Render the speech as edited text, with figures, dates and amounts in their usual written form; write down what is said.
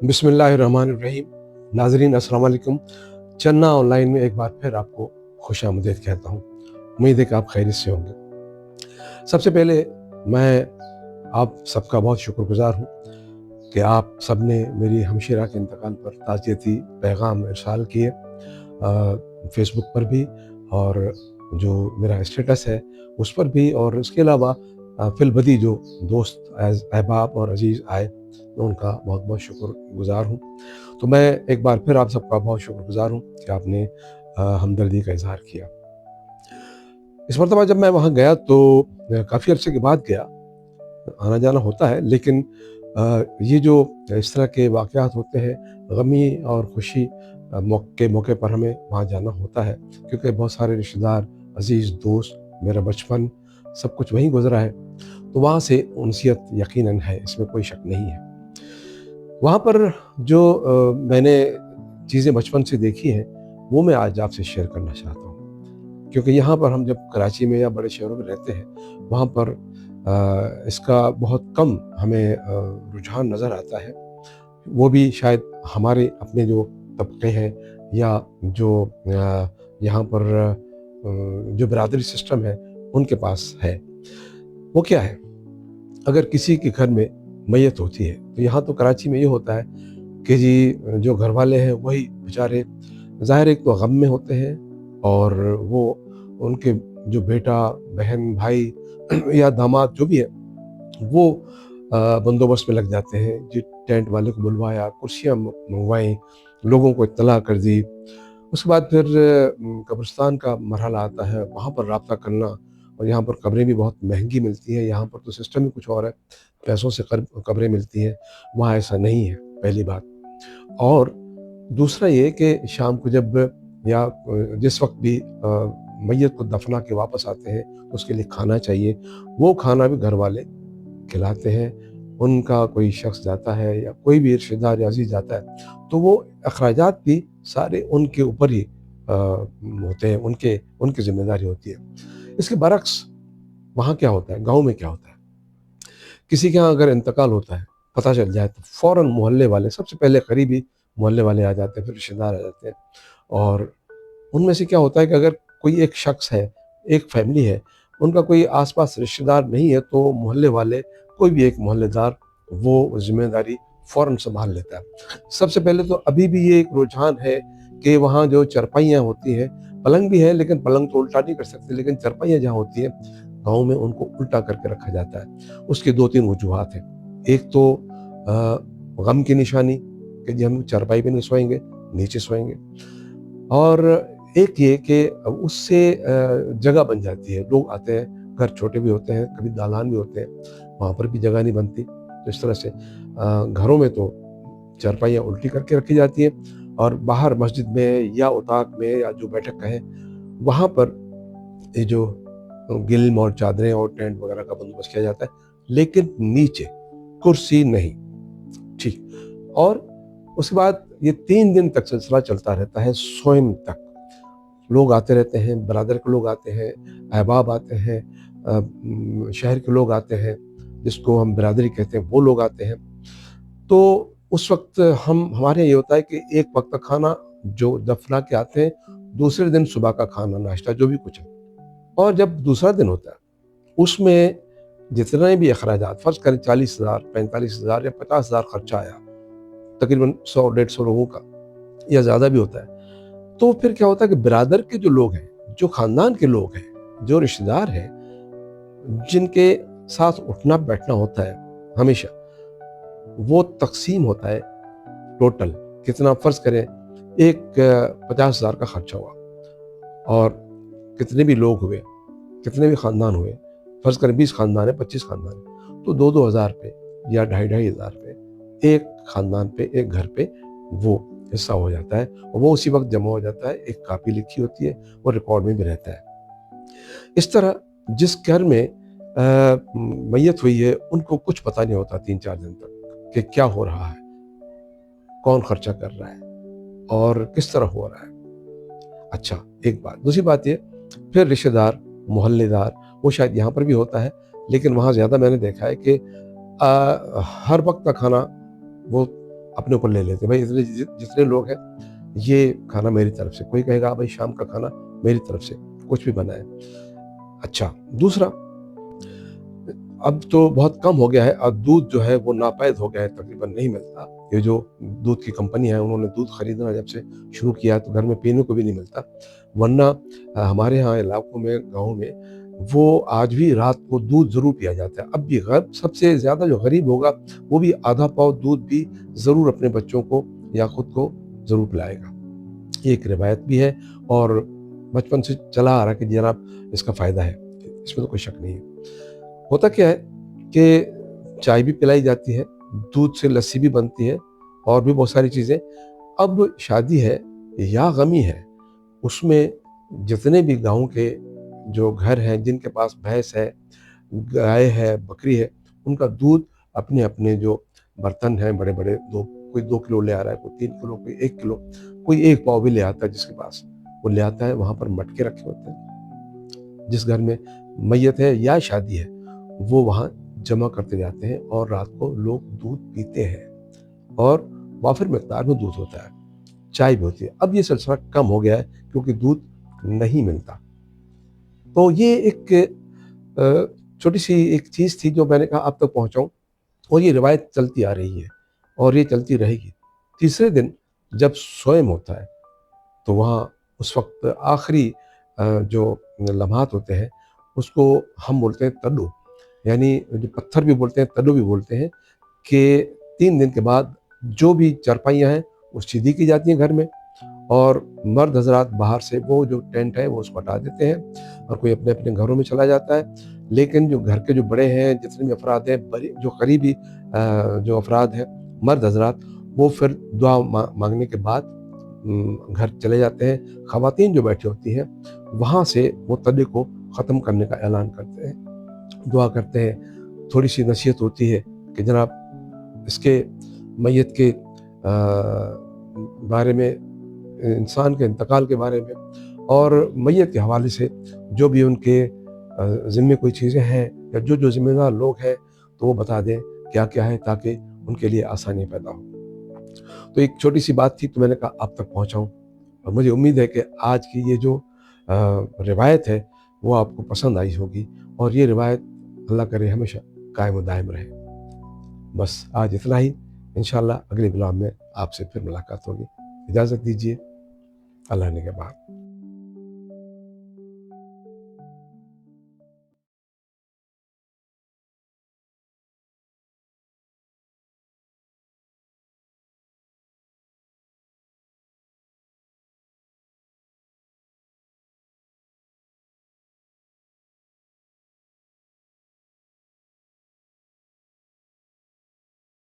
बिस्मिल्लाहिर्रहमानिर्रहीम। नाज़रीन अस्सलाम वालेकुम। चन्ना ऑनलाइन में एक बार फिर आपको खुशामदीद कहता हूँ। उम्मीद है कि आप खैरियत से होंगे। सबसे पहले मैं आप सबका बहुत शुक्रगुजार हूँ कि आप सब ने मेरी हमशीरा के इंतकाल पर ताज़ियती पैगाम इरसाल किए फेसबुक पर भी, और जो मेरा स्टेटस है उस पर भी, और इसके अलावा फिलबदी जो दोस्त अहबाब और अजीज़ आए, मैं उनका बहुत बहुत शुक्रगुजार हूँ। तो मैं एक बार फिर आप सबका बहुत शुक्रगुजार हूँ कि आपने हमदर्दी का इजहार किया। इस मरतबा जब मैं वहाँ गया तो काफ़ी अरसे के बाद गया, आना जाना होता है, लेकिन ये जो इस तरह के वाक़यात होते हैं, गमी और खुशी मौके पर हमें वहाँ जाना होता है, क्योंकि बहुत सारे रिश्तेदार, अजीज़ दोस्त, मेरा बचपन सब कुछ वहीं गुजरा है। तो वहाँ से उनसियत यकीनन है, इसमें कोई शक नहीं है। वहाँ पर जो मैंने चीज़ें बचपन से देखी हैं, वो मैं आज आपसे शेयर करना चाहता हूँ, क्योंकि यहाँ पर हम जब कराची में या बड़े शहरों में रहते हैं, वहाँ पर इसका बहुत कम हमें रुझान नज़र आता है। वो भी शायद हमारे अपने जो तबके हैं, या जो यहाँ पर जो बरादरी सिस्टम है उनके पास है। वो क्या है, अगर किसी के घर में मैयत होती है, तो यहाँ तो कराची में ये होता है कि जी जो घर वाले हैं वही बेचारे ज़ाहिर एक तो गम में होते हैं, और वो उनके जो बेटा, बहन, भाई या दामाद जो भी है, वो बंदोबस्त में लग जाते हैं। जी टेंट वाले को बुलवाया, कुर्सियाँ मंगवाई, लोगों को इत्तला कर दी। उसके बाद फिर कब्रिस्तान का मरहला आता है, वहाँ पर राब्ता करना। और यहाँ पर कब्रें भी बहुत महंगी मिलती हैं, यहाँ पर तो सिस्टम ही कुछ और है, पैसों से कब्रें मिलती हैं, वहाँ ऐसा नहीं है, पहली बात। और दूसरा ये कि शाम को जब या जिस वक्त भी मैयत को दफना के वापस आते हैं, तो उसके लिए खाना चाहिए। वो खाना भी घर वाले खिलाते हैं। उनका कोई शख्स जाता है या कोई भी रिश्तेदार या अजीज जाता है, तो वो अखराजात भी सारे उनके ऊपर ही होते हैं, उनकी जिम्मेदारी होती है। इसके बरक्स वहाँ क्या होता है, गाँव में क्या होता है, किसी के यहाँ अगर इंतकाल होता है, पता चल जाए, तो फ़ौरन मोहल्ले वाले, सबसे पहले करीबी मोहल्ले वाले आ जाते हैं, फिर रिश्तेदार आ जाते हैं। और उनमें से क्या होता है कि अगर कोई एक शख्स है, एक फैमिली है, उनका कोई आस-पास रिश्तेदार नहीं है, तो मोहल्ले वाले, कोई भी एक मोहल्लेदार वो ज़िम्मेदारी फ़ौरन सँभाल लेता है। सबसे पहले तो अभी भी ये एक रुझान है कि वहाँ जो चारपाइयाँ होती हैं, पलंग भी है लेकिन पलंग तो उल्टा नहीं कर सकते, लेकिन चारपाइयाँ जहाँ होती हैं, गाँव में उनको उल्टा करके रखा जाता है। उसकी 2-3 वजूहात हैं। एक तो गम की निशानी कि जी हम चारपाई पे नहीं सोएंगे, नीचे सोएंगे। और एक ये कि उससे जगह बन जाती है, लोग आते हैं, घर छोटे भी होते हैं, कभी दालान भी होते हैं, वहाँ पर भी जगह नहीं बनती। तो इस तरह से घरों में तो चारपाइयाँ उल्टी करके रखी जाती हैं, और बाहर मस्जिद में या उताक में या जो बैठक कहें, वहाँ पर ये जो गिल्म और चादरें और टेंट वगैरह का बंदोबस्त किया जाता है, लेकिन नीचे कुर्सी नहीं। ठीक। और उसके बाद ये 3 दिन तक सिलसिला चलता रहता है, स्वयं तक लोग आते रहते हैं, बरादर के लोग आते हैं, अहबाब आते हैं, शहर के लोग आते हैं, जिसको हम बिरादरी कहते हैं, वो लोग आते हैं। तो उस वक्त हमारे यहाँ ये होता है कि एक वक्त का खाना जो दफना के आते हैं, दूसरे दिन सुबह का खाना, नाश्ता जो भी कुछ है। और जब दूसरा दिन होता है, उसमें जितने भी अखराजात, फ़र्ज़ करें 40,000, 45,000 या 50,000 खर्चा आया, तकरीबन 100-150 लोगों का, या ज़्यादा भी होता है। तो फिर क्या होता है कि बिरादर के जो लोग हैं, जो ख़ानदान के लोग हैं, जो रिश्तेदार हैं, जिनके साथ उठना बैठना होता है हमेशा, वो तक़सीम होता है टोटल। कितना फ़र्ज़ करें, एक 50,000 का खर्चा हुआ, और कितने भी लोग हुए, कितने भी ख़ानदान हुए, फ़र्ज़ करें 20 ख़ानदान है, 25 ख़ानदान है, तो 2-2 हज़ार पे या 2,500 हज़ार पे एक ख़ानदान पे, एक घर पे वो हिस्सा हो जाता है, और वो उसी वक्त जमा हो जाता है। एक कापी लिखी होती है, वो रिकॉर्ड में भी रहता है। इस तरह जिस घर में मैयत हुई है, उनको कुछ पता नहीं होता 3-4 दिन तक कि क्या हो रहा है, कौन खर्चा कर रहा है, और किस तरह हो रहा है। अच्छा, एक बात। दूसरी बात ये, फिर रिश्तेदार, मोहल्लेदार, वो शायद यहाँ पर भी होता है, लेकिन वहाँ ज़्यादा मैंने देखा है कि हर वक्त का खाना वो अपने ऊपर ले लेते हैं, भाई इतने जितने लोग हैं ये खाना मेरी तरफ से, कोई कहेगा भाई शाम का खाना मेरी तरफ से, कुछ भी बनाए। अच्छा, दूसरा, अब तो बहुत कम हो गया है और दूध जो है वो नापायद हो गया है, तकरीबन नहीं मिलता। ये जो दूध की कंपनी है उन्होंने दूध खरीदना जब से शुरू किया तो घर में पीने को भी नहीं मिलता, वरना हमारे यहाँ इलाकों में, गाँव में वो आज भी रात को दूध ज़रूर पिया जाता है। अब भी सबसे ज़्यादा जो गरीब होगा वो भी आधा पाव दूध भी ज़रूर अपने बच्चों को या खुद को ज़रूर पिलाएगा। ये एक रिवायत भी है और बचपन से चला आ रहा है कि जनाब इसका फ़ायदा है, इसमें तो कोई शक नहीं है। होता क्या है कि चाय भी पिलाई जाती है, दूध से लस्सी भी बनती है और भी बहुत सारी चीज़ें। अब शादी है या गमी है, उसमें जितने भी गाँव के जो घर हैं, जिनके पास भैंस है, गाय है, बकरी है, उनका दूध अपने अपने जो बर्तन हैं बड़े बड़े, कोई 2 किलो ले आ रहा है, कोई 3 किलो, कोई 1 किलो, कोई 1 पाव भी ले आता है जिसके पास, वो ले आता है। वहाँ पर मटके रखे होते हैं, जिस घर में मैयत है या शादी है वो वहाँ जमा करते जाते हैं और रात को लोग दूध पीते हैं और वाफिर मिकदार में दूध होता है, चाय भी होती है। अब ये सिलसिला कम हो गया है क्योंकि दूध नहीं मिलता। तो ये एक छोटी सी एक चीज़ थी जो मैंने कहा आप तक पहुँचाऊँ, और ये रिवायत चलती आ रही है और ये चलती रहेगी। तीसरे दिन जब सोएम होता है तो वहाँ उस वक्त आखिरी जो लम्हात होते हैं उसको हम बोलते हैं तल्लु, यानी जो पत्थर भी बोलते हैं, तल्लु भी बोलते हैं, कि 3 दिन के बाद जो भी चारपाइयाँ हैं वो सीधी की जाती हैं घर में और मर्द हजरात बाहर से वो जो टेंट है वो उसको हटा देते हैं और कोई अपने अपने घरों में चला जाता है। लेकिन जो घर के जो बड़े हैं, जितने भी अफराद हैं, जो करीबी जो अफराद हैं, मर्द हजरात, वो फिर दुआ मांगने के बाद घर चले जाते हैं। ख़वातीन जो बैठी होती हैं वहाँ से वो तल्ले को ख़त्म करने का ऐलान करते हैं, दुआ करते हैं, थोड़ी सी नसीहत होती है कि जनाब इसके मैयत के बारे में, इंसान के इंतकाल के बारे में और मैयत के हवाले से जो भी उनके ज़िम्मे कोई चीज़ें हैं या जो ज़िम्मेदार लोग हैं तो वो बता दें क्या क्या है, ताकि उनके लिए आसानी पैदा हो। तो एक छोटी सी बात थी तो मैंने कहा आप तक पहुँचाऊँ, और मुझे उम्मीद है कि आज की ये जो रिवायत है वो आपको पसंद आई होगी और ये रिवायत अल्लाह करे हमेशा कायम व दायम रहे। बस आज इतना ही, इंशाअल्लाह अगले ब्लॉग में आपसे फिर मुलाकात होगी। इजाज़त दीजिए, अल्लाह ने के बाद।